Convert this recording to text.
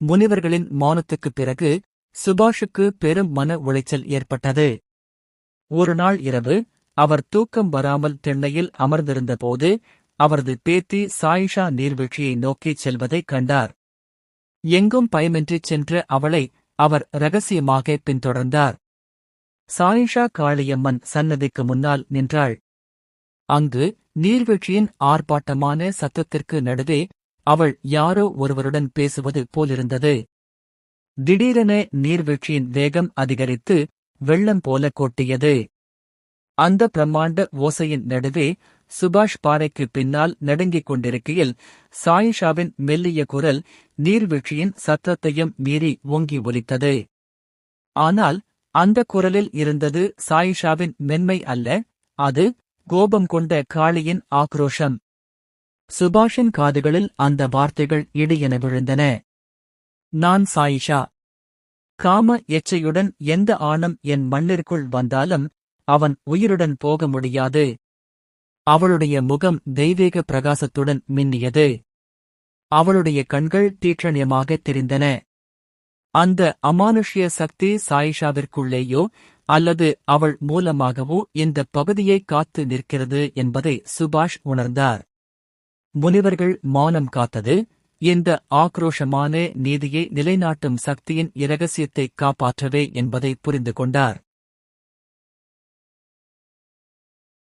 முனிவர்களின் மௌனத்துக்குப் பிறகு சுபாஷுக்கு பெரும் மன உளைச்சல் ஏற்பட்டது. ஒரு நாள் இரவு அவர் தூக்கம் வராமல் திண்ணையில் அமர்ந்திருந்தபோது அவரது பேத்தி சாயிஷா நீர்வீழ்ச்சியை நோக்கிச் செல்வதைக் கண்டார். எங்கும் பயமின்றிச் சென்ற அவளை அவர் இரகசியமாக பின்தொடர்ந்தார். சாயிஷா காளியம்மன் சன்னதிக்கு முன்னால் நின்றாள். அங்கு நீர்வீழ்ச்சியின் ஆர்ப்பாட்டமான சத்தத்திற்கு நடுவே அவள் யாரோ ஒருவருடன் பேசுவது போலிருந்தது. திடீரென நீர்வீழ்ச்சியின் வேகம் அதிகரித்து வெள்ளம் போல கொட்டியது. அந்த பிரம்மாண்ட ஓசையின் நடுவே சுபாஷ் பாறைக்குப் பின்னால் நடுங்கிக் கொண்டிருக்கையில் சாயிஷாவின் மெல்லிய குரல் நீர்வீழ்ச்சியின் சத்தத்தையும் மீறி ஓங்கி ஒலித்தது. ஆனால் அந்த குரலில் இருந்தது சாயிஷாவின் மென்மை அல்ல, அது கோபம் கொண்ட காளியின் ஆக்ரோஷம். சுபாஷின் காதுகளில் அந்த வார்த்தைகள் இடியென விழுந்தன. நான் சாயிஷா. காம எச்சையுடன் எந்த ஆணும் என் மண்ணிற்குள் வந்தாலும் அவன் உயிருடன் போக முடியாது. அவளுடைய முகம் தெய்வீக பிரகாசத்துடன் மின்னியது. அவளுடைய கண்கள் தீட்சண்யமாகத் தெரிந்தன. அந்த அமானுஷ்ய சக்தி சாயிஷாவிற்குள்ளேயோ அல்லது அவள் மூலமாகவோ இந்த பகுதியை காத்து நிற்கிறது என்பதை சுபாஷ் உணர்ந்தார். முனிவர்கள் மௌனம் காத்தது இந்த ஆக்ரோஷமான நீதியை நிலைநாட்டும் சக்தியின் இரகசியத்தை காப்பாற்றவே என்பதை புரிந்து கொண்டார்.